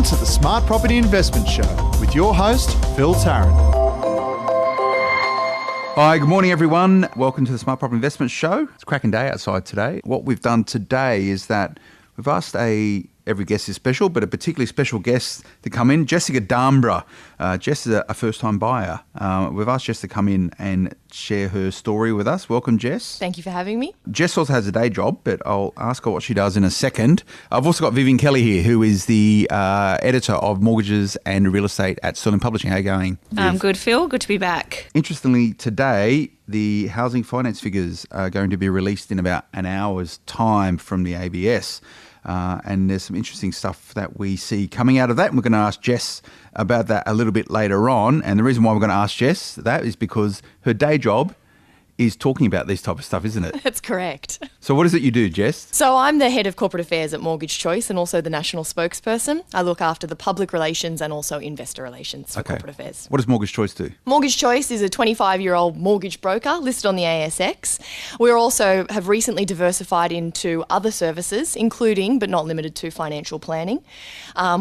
to the Smart Property Investment Show with your host, Phil Tarrant. Hi, good morning everyone. Welcome to the Smart Property Investment Show. It's a cracking day outside today. What we've done today is that we've asked every guest is special, but a particularly special guest to come in, Jessica Dambra. Jess is a first-time buyer. We've asked Jess to come in and share her story with us. Welcome, Jess. Thank you for having me. Jess also has a day job, but I'll ask her what she does in a second. I've also got Vivian Kelly here, who is the editor of Mortgages and Real Estate at Sterling Publishing. How are you going, Viv? Good, Phil. Good to be back. Interestingly, today, the housing finance figures are going to be released in about an hour's time from the ABS. And there's some interesting stuff that we see coming out of that. And we're going to ask Jess about that a little bit later on. And the reason why we're going to ask Jess that is because her day job is talking about this type of stuff, isn't it? That's correct. So what is it you do, Jess? So I'm the head of corporate affairs at Mortgage Choice and also the national spokesperson. I look after the public relations and also investor relations for corporate affairs. What does Mortgage Choice do? Mortgage Choice is a 25-year-old mortgage broker listed on the ASX. We also have recently diversified into other services, including but not limited to financial planning.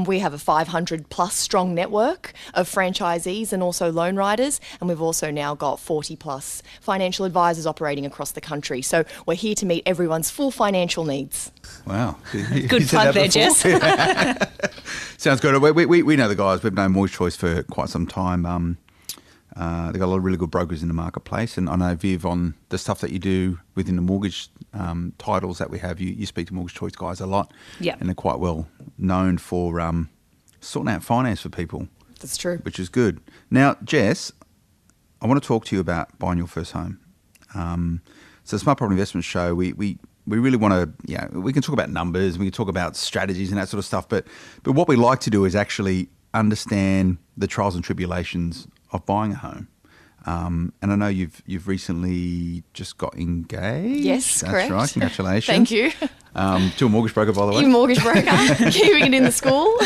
We have a 500 plus strong network of franchisees and also loan writers, and we've also now got 40 plus financial advisors operating across the country. So we're here to meet everyone's full financial needs. Wow. Good plug there, Jess. Sounds good. We know the guys. We've known Mortgage Choice for quite some time. They've got a lot of really good brokers in the marketplace. And I know, Viv, on the stuff that you do within the mortgage titles that we have, you speak to Mortgage Choice guys a lot. Yeah. And they're quite well known for sorting out finance for people. That's true. Which is good. Now, Jess, I want to talk to you about buying your first home. So the Smart Property Investment Show, we really want to, we can talk about numbers, we can talk about strategies and that sort of stuff, but what we like to do is actually understand the trials and tribulations of buying a home. And I know you've recently just got engaged. Yes, that's correct. Right. Congratulations. Thank you. To a mortgage broker, by the way. You mortgage broker, keeping it in the school.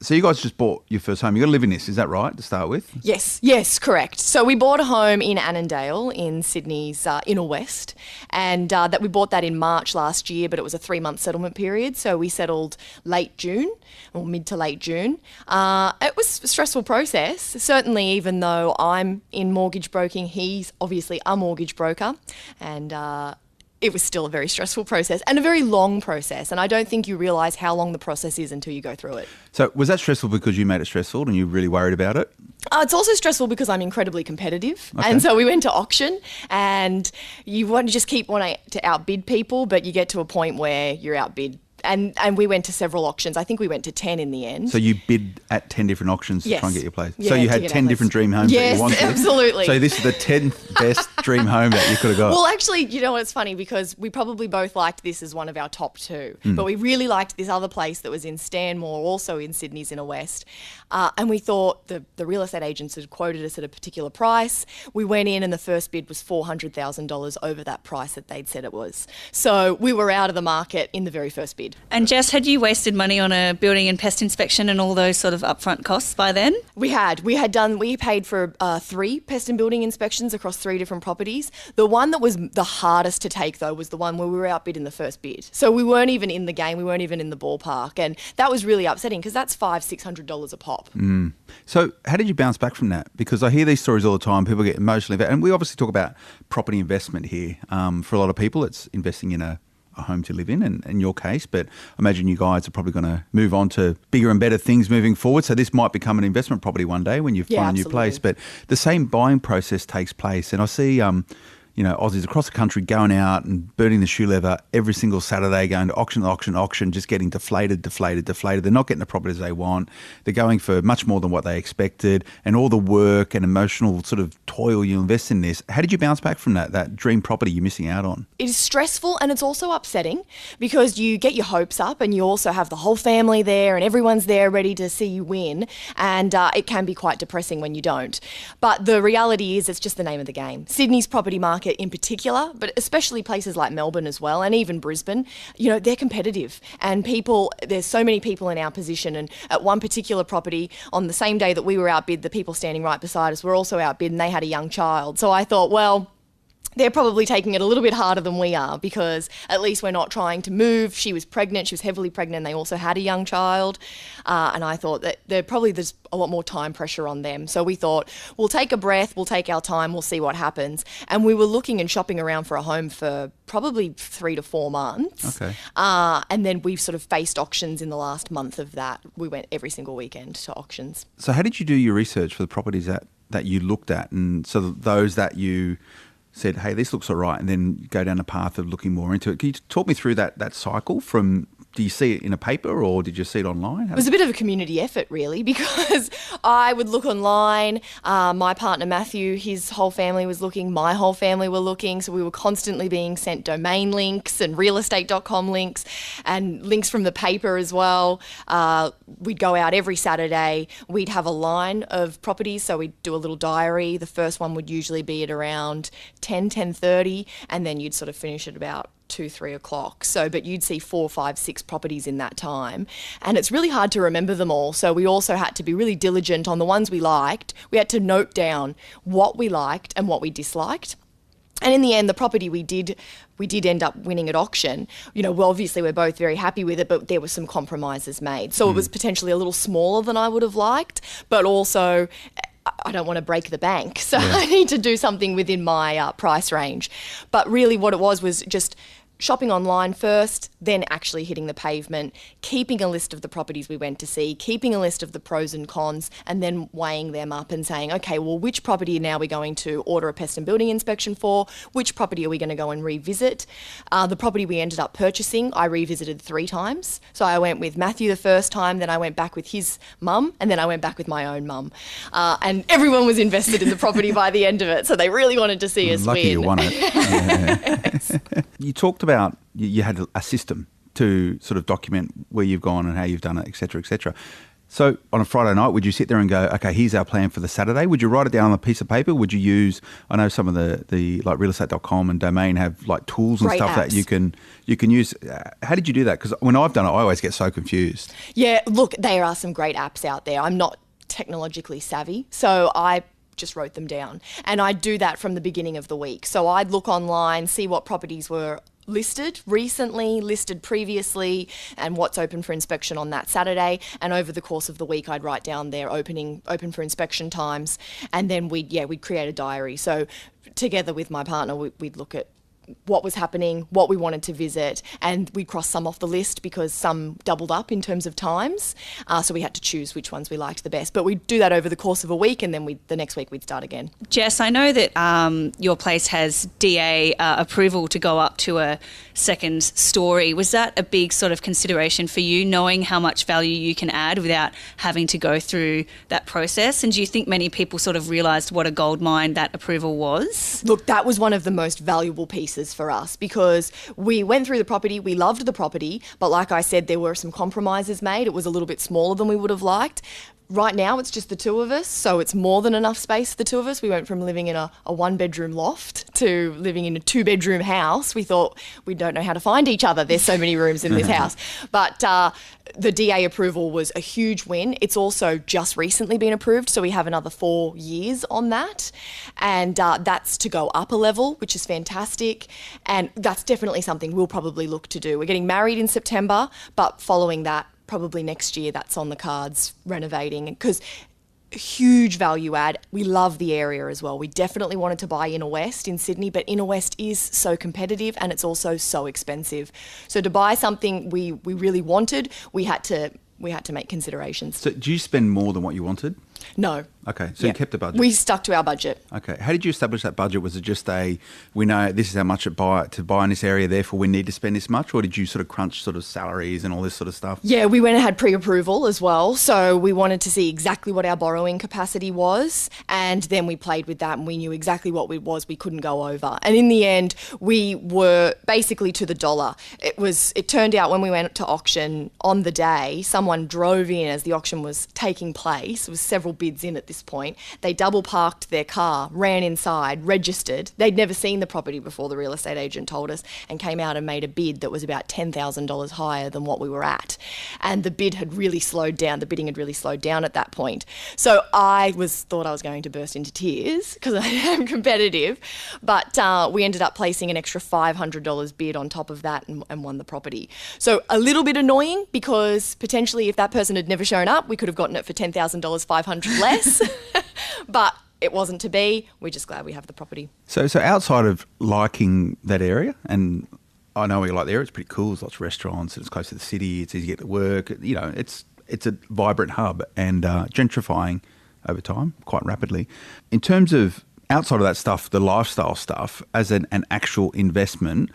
So you guys just bought your first home. You've got to live in this, is that right, to start with? Yes, correct. So we bought a home in Annandale in Sydney's inner west, and that we bought that in March last year, but it was a 3-month settlement period. So we settled late June, or mid to late June. It was a stressful process. Certainly, even though I'm in mortgage broking, he's obviously a mortgage broker, and it was still a very stressful process and a very long process. And I don't think you realise how long the process is until you go through it. So was that stressful because you made it stressful and you're really worried about it? It's also stressful because I'm incredibly competitive. Okay. And so we went to auction, and you want to just keep wanting to outbid people, but you get to a point where you're outbid. And we went to several auctions. I think we went to 10 in the end. So you bid at 10 different auctions to Yes. try and get your place. Yeah, so you to had get 10 our different place. dream homes that Yes, you wanted. absolutely. So this is the 10th best dream home that you could have got. Well, actually, you know what, it's funny because we probably both liked this as one of our top two. But we really liked this other place that was in Stanmore, also in Sydney's inner west. And we thought the real estate agents had quoted us at a particular price. We went in and the first bid was $400,000 over that price that they'd said it was. So we were out of the market in the very first bid. And Jess, had you wasted money on a building and pest inspection and all those sort of upfront costs by then? We paid for 3 pest and building inspections across 3 different properties. The one that was the hardest to take, though, was the one where we were outbid in the first bid. So we weren't even in the game, we weren't even in the ballpark. And that was really upsetting because that's $500-600 a pop. So how did you bounce back from that? Because I hear these stories all the time. People get emotionally invested. And we obviously talk about property investment here. For a lot of people, it's investing in a home to live in your case. But I imagine you guys are probably going to move on to bigger and better things moving forward. So this might become an investment property one day when you find a new place. But the same buying process takes place. And I see Aussies across the country going out and burning the shoe leather every single Saturday, going to auction, just getting deflated. They're not getting the properties they want. They're going for much more than what they expected, and all the work and emotional sort of toil you invest in this. How did you bounce back from that dream property you're missing out on? It is stressful and it's also upsetting because you get your hopes up and you also have the whole family there and everyone's there ready to see you win, and it can be quite depressing when you don't. But the reality is it's just the name of the game. Sydney's property market in particular, but especially places like Melbourne as well, and even Brisbane, they're competitive, and there's so many people in our position. And at one particular property, on the same day that we were outbid, the people standing right beside us were also outbid, and they had a young child. So I thought, well, they're probably taking it a little bit harder than we are, because at least we're not trying to move. She was pregnant. She was heavily pregnant. And they also had a young child. And I thought that there's a lot more time pressure on them. So we thought, we'll take a breath, we'll take our time, we'll see what happens. And we were looking and shopping around for a home for probably 3 to 4 months. Okay. And then we've sort of faced auctions in the last month of that. We went every single weekend to auctions. So how did you do your research for the properties that you looked at? And so those that you said, hey, this looks all right, and then go down the path of looking more into it. Can you talk me through that cycle from, do you see it in a paper or did you see it online? It was a bit of a community effort, really, because I would look online. My partner, Matthew, his whole family was looking. My whole family were looking. So we were constantly being sent domain links and realestate.com links and links from the paper as well. We'd go out every Saturday. We'd have a line of properties. So we'd do a little diary. The first one would usually be at around 10:30, and then you'd sort of finish at about 2-3 o'clock. So, but you'd see 4, 5, 6 properties in that time. And it's really hard to remember them all. So we also had to be really diligent on the ones we liked. We had to note down what we liked and what we disliked. And in the end, the property we did end up winning at auction. Well, obviously we're both very happy with it, but there were some compromises made. So it was potentially a little smaller than I would have liked, but also I don't want to break the bank. So I need to do something within my price range. But really what it was just shopping online first, then actually hitting the pavement, keeping a list of the properties we went to see, keeping a list of the pros and cons, and then weighing them up and saying, okay, well, which property now are we going to order a pest and building inspection for? Which property are we going to go and revisit? The property we ended up purchasing, I revisited 3 times. So I went with Matthew the first time, then I went back with his mum, and then I went back with my own mum. And everyone was invested in the property by the end of it, so they really wanted to see us lucky win. You won it. Yes. You talked about you had a system to sort of document where you've gone and how you've done it, et cetera, et cetera. So on a Friday night, would you sit there and go, okay, here's our plan for the Saturday? Would you write it down on a piece of paper? Would you use, I know some of the like realestate.com and Domain have like tools and Great stuff apps. that you can use. How did you do that? Because when I've done it, I always get so confused. Yeah, look, there are some great apps out there. I'm not technologically savvy, so I just wrote them down. And I'd do that from the beginning of the week. So I'd look online, see what properties were listed recently, listed previously, and what's open for inspection on that Saturday. And over the course of the week, I'd write down their open for inspection times, and then we'd create a diary. So together with my partner, we'd look at what was happening, what we wanted to visit, and we crossed some off the list because some doubled up in terms of times. So we had to choose which ones we liked the best. But we'd do that over the course of a week, and then the next week we'd start again. Jess, I know that your place has DA approval to go up to a second story. Was that a big sort of consideration for you, knowing how much value you can add without having to go through that process? And do you think many people sort of realised what a goldmine that approval was? Look, that was one of the most valuable pieces for us, because we went through the property, we loved the property, but like I said, there were some compromises made. It was a little bit smaller than we would have liked. Right now, it's just the 2 of us, so it's more than enough space for the 2 of us. We went from living in a 1-bedroom loft to living in a 2-bedroom house. We thought we don't know how to find each other. There's so many rooms in this house. But the DA approval was a huge win. It's also just recently been approved, so we have another 4 years on that. And that's to go up a level, which is fantastic. And that's definitely something we'll probably look to do. We're getting married in September, but following that, probably next year, that's on the cards, renovating, because huge value add. We love the area as well. We definitely wanted to buy Inner West in Sydney, but Inner West is so competitive and it's also so expensive. So to buy something we really wanted, we had to make considerations. So do you spend more than what you wanted? No. Okay, so you kept the budget. We stuck to our budget. Okay, how did you establish that budget? Was it just we know this is how much to buy in this area, therefore we need to spend this much, or did you sort of crunch sort of salaries and all this sort of stuff? Yeah, we went and had pre-approval as well, so we wanted to see exactly what our borrowing capacity was, and then we played with that and we knew exactly what it was we couldn't go over. And in the end, we were basically to the dollar. It turned out when we went to auction on the day, someone drove in as the auction was taking place. It was several several bids in at this point. They double parked their car, ran inside, registered. They'd never seen the property before, the real estate agent told us, and came out and made a bid that was about $10,000 higher than what we were at. And the bid had really slowed down. The bidding had really slowed down at that point. So I thought I was going to burst into tears because I am competitive. But we ended up placing an extra $500 bid on top of that and won the property. So a little bit annoying because potentially if that person had never shown up, we could have gotten it for $10,000, $500 less. But it wasn't to be. We're just glad we have the property. So outside of liking that area, and I know you like the area, it's pretty cool. There's lots of restaurants. It's close to the city. It's easy to get to work. You know, it's a vibrant hub and gentrifying over time quite rapidly. In terms of outside of that stuff, the lifestyle stuff, as an actual investment,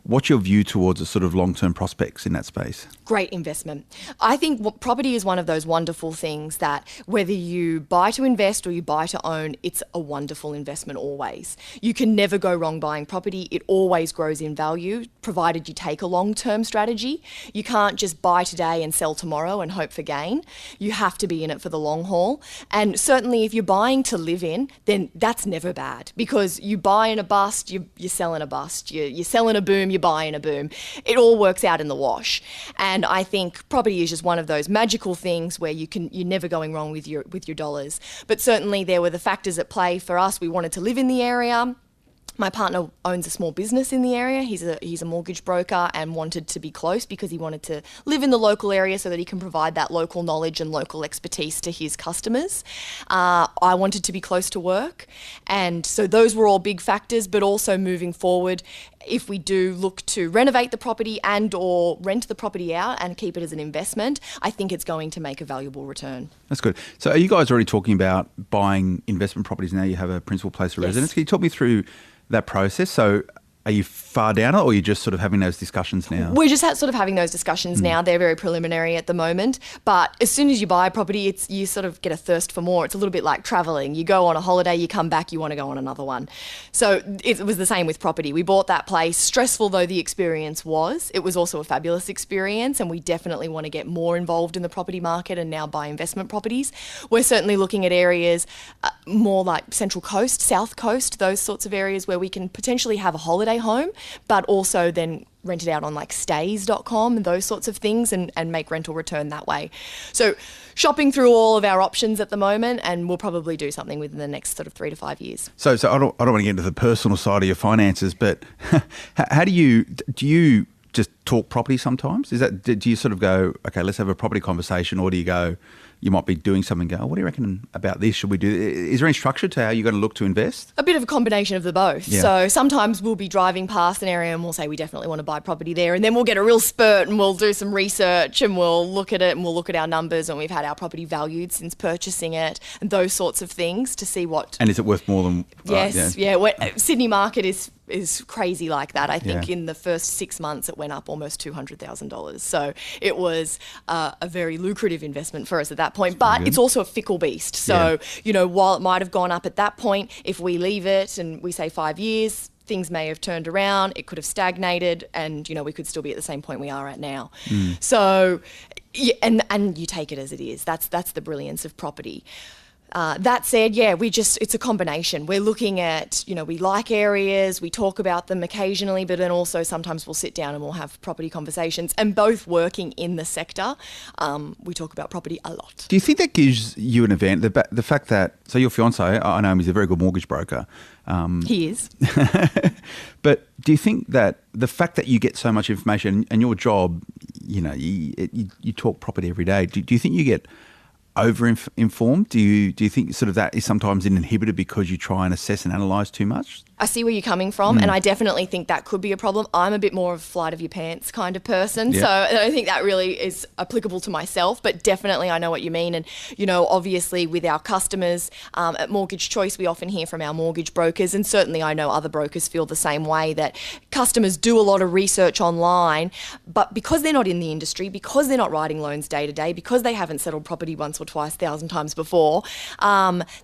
what's your view towards the sort of long-term prospects in that space? Great investment. I think property is one of those wonderful things that whether you buy to invest or you buy to own, it's a wonderful investment always. You can never go wrong buying property. It always grows in value, provided you take a long-term strategy. You can't just buy today and sell tomorrow and hope for gain. You have to be in it for the long haul. And certainly if you're buying to live in, then that's never bad because you buy in a bust, you're selling a bust. You're selling a boom, you're buying a boom. It all works out in the wash. And I think property is just one of those magical things where you're never going wrong with your dollars. But certainly there were the factors at play for us. We wanted to live in the area. My partner owns a small business in the area. He's a mortgage broker and wanted to be close because he wanted to live in the local area so that he can provide that local knowledge and local expertise to his customers. I wanted to be close to work. And so those were all big factors, but also moving forward, if we do look to renovate the property and or rent the property out and keep it as an investment, I think it's going to make a valuable return. That's good. So are you guys already talking about buying investment properties now? You have a principal place of residence. Can you talk me through that process? So are you far down it or are you just sort of having those discussions now? We're just sort of having those discussions now. They're very preliminary at the moment. But as soon as you buy a property, you sort of get a thirst for more. It's a little bit like travelling. You go on a holiday, you come back, you want to go on another one. So it was the same with property. We bought that place. Stressful though the experience was, it was also a fabulous experience, and we definitely want to get more involved in the property market and now buy investment properties. We're certainly looking at areas more like Central Coast, South Coast, those sorts of areas where we can potentially have a holiday home, but also then rent it out on like stays.com and those sorts of things and make rental return that way. So shopping through all of our options at the moment, and we'll probably do something within the next sort of 3 to 5 years. So I don't want to get into the personal side of your finances, but how do you just talk property sometimes? Do you sort of go, okay, let's have a property conversation, or do you go, you might be doing something and go, oh, what do you reckon about this? Should we do? Is there any structure to how you're going to look to invest? A bit of a combination of the both. Yeah. So sometimes we'll be driving past an area and we'll say we definitely want to buy property there, and then we'll get a real spurt and we'll do some research and we'll look at it and we'll look at our numbers, and we've had our property valued since purchasing it and those sorts of things to see what. And is it worth more than? Yes, Sydney market is crazy like that. I think in the first 6 months it went up almost $200,000. So it was a very lucrative investment for us at that point. But it's also a fickle beast. So, while it might have gone up at that point, if we leave it and we say 5 years, things may have turned around, it could have stagnated, and, we could still be at the same point we are at now. So, and you take it as it is. That's the brilliance of property. That said, it's a combination. We're looking at, we like areas, we talk about them occasionally, but then also sometimes we'll sit down and we'll have property conversations. And both working in the sector, we talk about property a lot. Do you think that gives you an advantage? The fact that, so your fiancé, I know him, he's a very good mortgage broker. He is. But do you think that the fact that you get so much information and your job, you talk property every day, do you think you get over-informed? Do you think sort of that is sometimes an inhibitor because you try and assess and analyse too much? I see where you're coming from, and I definitely think that could be a problem. I'm a bit more of a flight of your pants kind of person, so I don't think that really is applicable to myself, but definitely I know what you mean. And, obviously with our customers at Mortgage Choice, we often hear from our mortgage brokers, and certainly I know other brokers feel the same way, that customers do a lot of research online, but because they're not in the industry, because they're not writing loans day to day, because they haven't settled property once or twice, 1,000 times before,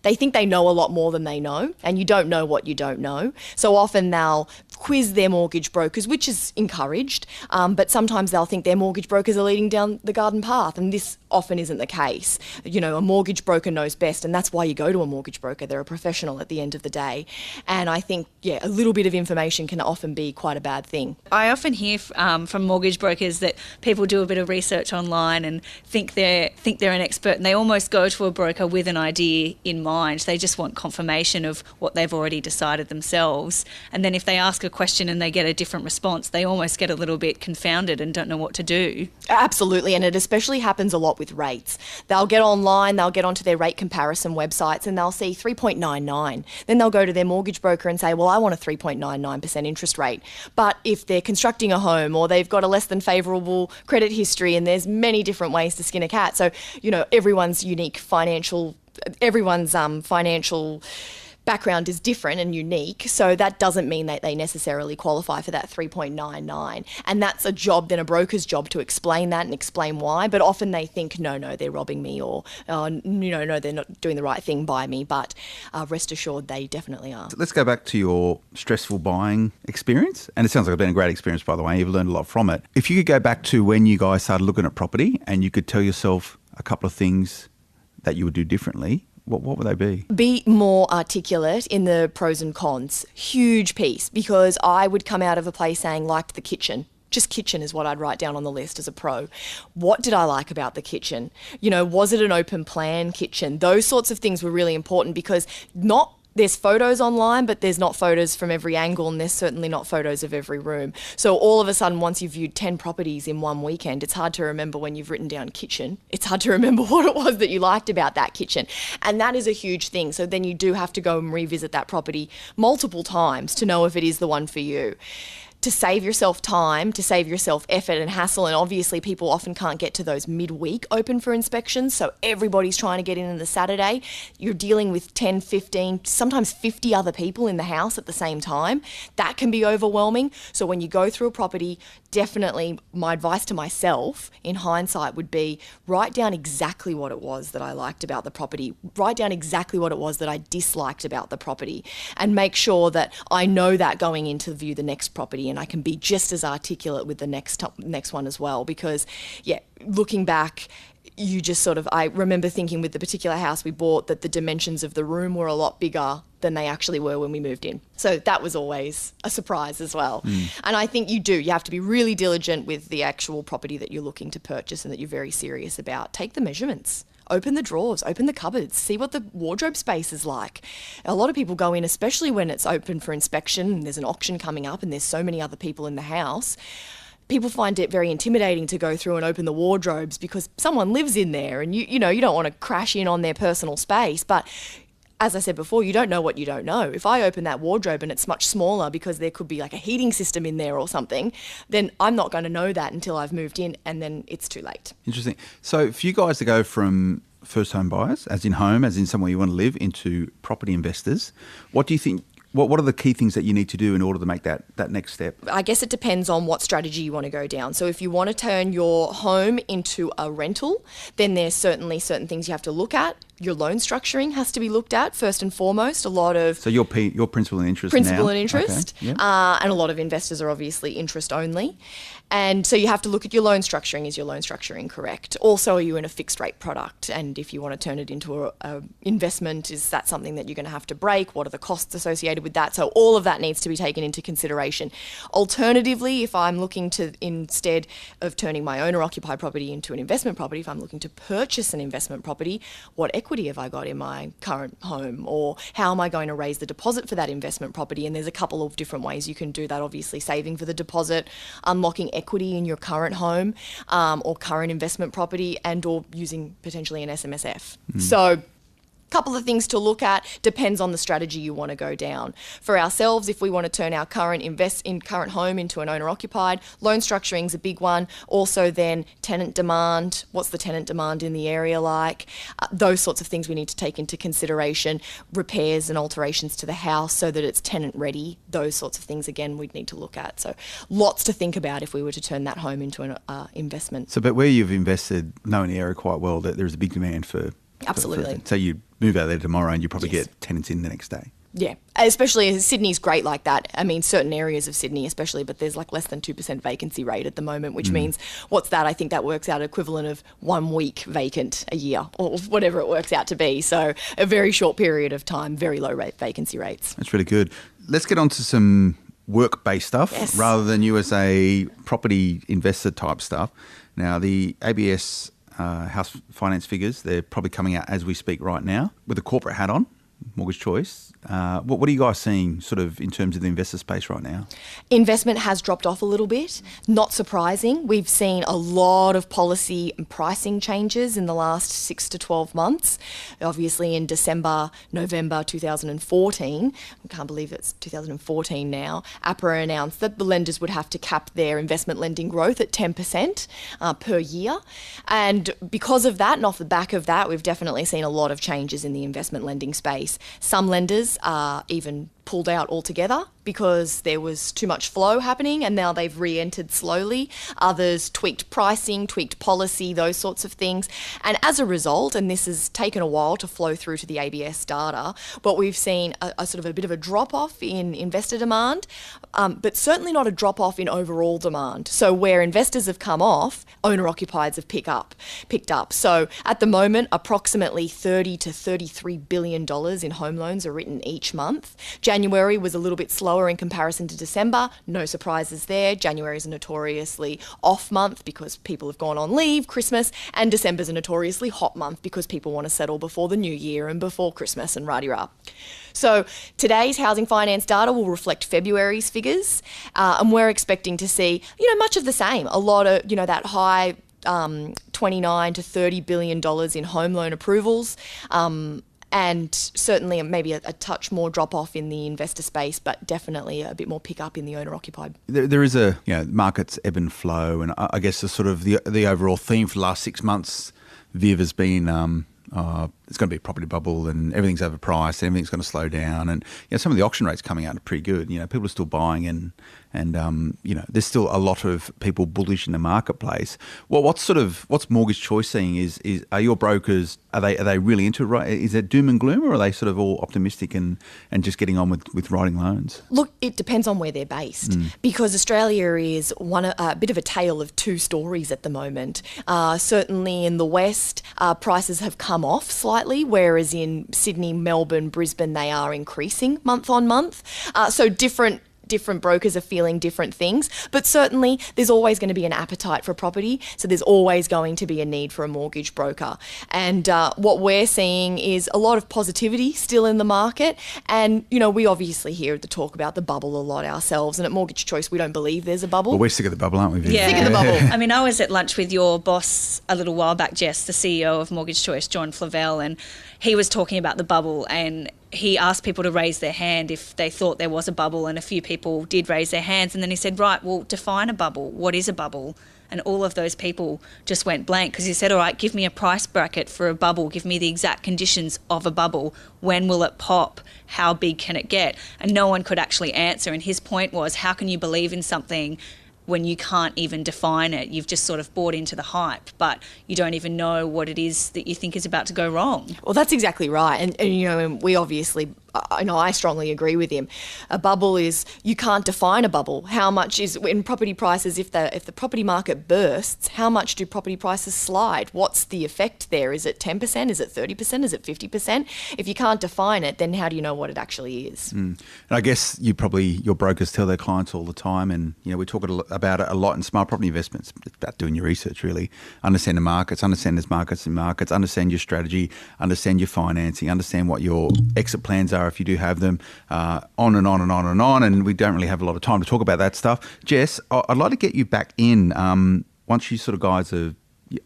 they think they know a lot more than they know, and you don't know what you don't know. know. So often they'll quiz their mortgage brokers, which is encouraged, but sometimes they'll think their mortgage brokers are leading down the garden path, and this often isn't the case. You know, a mortgage broker knows best, and that's why you go to a mortgage broker. They're a professional at the end of the day. And I think, yeah, a little bit of information can often be quite a bad thing. I often hear from mortgage brokers that people do a bit of research online and think they're an expert, and they almost go to a broker with an idea in mind. They just want confirmation of what they've already decided themselves. And then if they ask a question and they get a different response, they almost get a little bit confounded and don't know what to do. Absolutely, and it especially happens a lot with rates. They'll get online, they'll get onto their rate comparison websites, and they'll see 3.99. Then they'll go to their mortgage broker and say, well, I want a 3.99% interest rate. But if they're constructing a home or they've got a less than favourable credit history, and there's many different ways to skin a cat. So, you know, everyone's financial background is different and unique, so that doesn't mean that they necessarily qualify for that 3.99, and that's a broker's job to explain that and explain why. But often they think, no, they're robbing me, or no, they're not doing the right thing by me. But rest assured, they definitely are. Let's go back to your stressful buying experience, and it sounds like it's been a great experience, by the way. You've learned a lot from it. If you could go back to when you guys started looking at property and you could tell yourself a couple of things that you would do differently, what would they be? Be more articulate in the pros and cons. Huge piece, because I would come out of a place saying, liked the kitchen. Just kitchen is what I'd write down on the list as a pro. What did I like about the kitchen? You know, was it an open plan kitchen? Those sorts of things were really important, because there's photos online, but there's not photos from every angle, and there's certainly not photos of every room. So all of a sudden, once you've viewed 10 properties in one weekend, it's hard to remember when you've written down kitchen. It's hard to remember what it was that you liked about that kitchen. And that is a huge thing. So then you do have to go and revisit that property multiple times to know if it is the one for you. To save yourself time, to save yourself effort and hassle. And obviously people often can't get to those midweek open for inspections, so everybody's trying to get in on the Saturday. You're dealing with 10, 15, sometimes 50 other people in the house at the same time. That can be overwhelming. So when you go through a property, definitely my advice to myself in hindsight would be, write down exactly what it was that I liked about the property, write down exactly what it was that I disliked about the property, and make sure that I know that going into view the next property, and I can be just as articulate with the next one as well. Because, yeah, looking back, I remember thinking with the particular house we bought that the dimensions of the room were a lot bigger than they actually were when we moved in. So that was always a surprise as well. And I think you have to be really diligent with the actual property that you're looking to purchase and that you're very serious about. Take the measurements. Open the drawers, open the cupboards, see what the wardrobe space is like. A lot of people go in, especially when it's open for inspection and there's an auction coming up and there's so many other people in the house. People find it very intimidating to go through and open the wardrobes because someone lives in there, and you don't want to crash in on their personal space. But as I said before, you don't know what you don't know. If I open that wardrobe and it's much smaller because there could be like a heating system in there or something, then I'm not going to know that until I've moved in, and then it's too late. Interesting. So for you guys to go from first home buyers, as in home, as in somewhere you want to live, into property investors, what do you think? What are the key things that you need to do in order to make that next step? I guess it depends on what strategy you want to go down. So if you want to turn your home into a rental, then there's certainly certain things you have to look at. Your loan structuring has to be looked at first and foremost. So your principal and interest Principal now. and interest. Okay. Yeah. And a lot of investors are obviously interest only. And so you have to look at your loan structuring. Is your loan structuring correct? Also, are you in a fixed rate product? And if you want to turn it into a investment, is that something that you're going to have to break? What are the costs associated with that? So all of that needs to be taken into consideration. Alternatively, if I'm looking to, instead of turning my owner-occupied property into an investment property, if I'm looking to purchase an investment property, what equity have I got in my current home? Or how am I going to raise the deposit for that investment property? And there's a couple of different ways you can do that. Obviously, saving for the deposit, unlocking equity in your current home or current investment property, and or using potentially an SMSF. So couple of things to look at, depends on the strategy you want to go down. For ourselves, if we want to turn our current home into an owner-occupied, loan structuring is a big one. Also then tenant demand, what's the tenant demand in the area like? Those sorts of things we need to take into consideration. Repairs and alterations to the house so that it's tenant ready. Those sorts of things, again, we'd need to look at. So lots to think about if we were to turn that home into an investment. So, but where you've invested, knowing the area quite well, that there's a big demand for... Absolutely. So you move out there tomorrow and you probably get tenants in the next day. Yeah, especially Sydney's great like that. I mean, certain areas of Sydney especially, but there's like less than 2% vacancy rate at the moment, which means, what's that? I think that works out equivalent of 1 week vacant a year or whatever it works out to be. So a very short period of time, very low rate vacancy rates. That's really good. Let's get on to some work-based stuff rather than USA property investor type stuff. Now, the ABS house finance figures, they're probably coming out as we speak right now with a corporate hat on. Mortgage Choice. What are you guys seeing sort of in terms of the investor space right now? Investment has dropped off a little bit. Not surprising. We've seen a lot of policy and pricing changes in the last 6 to 12 months. Obviously in December, November 2014, I can't believe it's 2014 now, APRA announced that the lenders would have to cap their investment lending growth at 10% per year. And because of that, and off the back of that, we've definitely seen a lot of changes in the investment lending space. Some lenders are even pulled out altogether because there was too much flow happening, and now they've re-entered slowly. Others tweaked pricing, tweaked policy, those sorts of things. And as a result, and this has taken a while to flow through to the ABS data, but we've seen a sort of a bit of a drop-off in investor demand, but certainly not a drop-off in overall demand. So where investors have come off, owner-occupieds have picked up. So at the moment, approximately $30 to $33 billion in home loans are written each month. January was a little bit slower in comparison to December. No surprises there. January is a notoriously off month because people have gone on leave, Christmas, and December's a notoriously hot month because people want to settle before the new year and before Christmas and rah-de-rah. So today's housing finance data will reflect February's figures, and we're expecting to see, much of the same. A lot of, that high 29 to $30 billion in home loan approvals. And certainly maybe a touch more drop-off in the investor space, but definitely a bit more pick-up in the owner-occupied. There is markets ebb and flow, and I guess the sort of the overall theme for the last 6 months, Viv, has been it's going to be a property bubble and everything's overpriced, everything's going to slow down, and some of the auction rates coming out are pretty good. People are still buying, and there's still a lot of people bullish in the marketplace. Well, what's Mortgage Choice seeing is are your brokers, are they really into it? Right? Is it doom and gloom, or are they sort of all optimistic and just getting on with writing loans? Look, it depends on where they're based, because Australia is a bit of a tale of two stories at the moment. Certainly in the West, prices have come off slightly, whereas in Sydney, Melbourne, Brisbane, they are increasing month on month. So different brokers are feeling different things, but certainly there's always going to be an appetite for property, so there's always going to be a need for a mortgage broker. And what we're seeing is a lot of positivity still in the market, and we obviously hear the talk about the bubble a lot ourselves, and at Mortgage Choice we don't believe there's a bubble. Well, we're sick of the bubble, aren't we, Viv? Yeah. Sick of the bubble. I mean, I was at lunch with your boss a little while back, Jess, the CEO of Mortgage Choice, John Flavelle, and he was talking about the bubble, and he asked people to raise their hand if they thought there was a bubble, and a few people did raise their hands, and then he said, right, well, define a bubble. What is a bubble? And all of those people just went blank, because he said, all right, give me a price bracket for a bubble, give me the exact conditions of a bubble. When will it pop? How big can it get? And no one could actually answer, and his point was, how can you believe in something when you can't even define it? You've just sort of bought into the hype, but you don't even know what it is that you think is about to go wrong. Well, that's exactly right. And we obviously, I strongly agree with him. A bubble is, you can't define a bubble. How much is, in property prices, if the property market bursts, how much do property prices slide? What's the effect there? Is it 10%? Is it 30%? Is it 50%? If you can't define it, then how do you know what it actually is? And I guess your brokers tell their clients all the time, and we talk about it a lot in smart property investments. It's about doing your research, really. Understand the markets, understand there's markets and markets, understand your strategy, understand your financing, understand what your exit plans are if you do have them, on and on and on and on. And we don't really have a lot of time to talk about that stuff. Jess, I'd like to get you back in once you sort of guys have,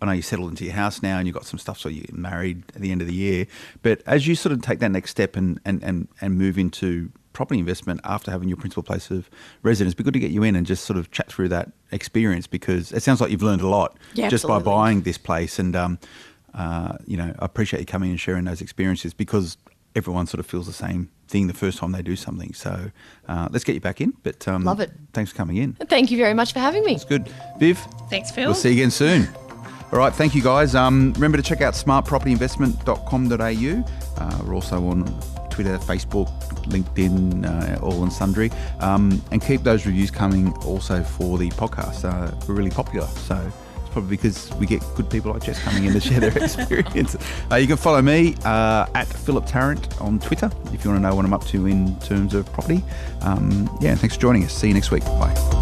I know you settled into your house now and you've got some stuff, so you're married at the end of the year. But as you sort of take that next step and move into property investment after having your principal place of residence, it'd be good to get you in and just sort of chat through that experience, because it sounds like you've learned a lot just by buying this place. And, I appreciate you coming and sharing those experiences, because everyone sort of feels the same thing the first time they do something. So let's get you back in. But love it. Thanks for coming in. Thank you very much for having me. That's good. Viv? Thanks, Phil. We'll see you again soon. All right, thank you guys. Remember to check out smartpropertyinvestment.com.au. We're also on Twitter, Facebook, LinkedIn, all and sundry. And keep those reviews coming also for the podcast. We're really popular, so it's probably because we get good people like Jess coming in to share their experience. You can follow me at Philip Tarrant on Twitter if you want to know what I'm up to in terms of property. And thanks for joining us. See you next week. Bye.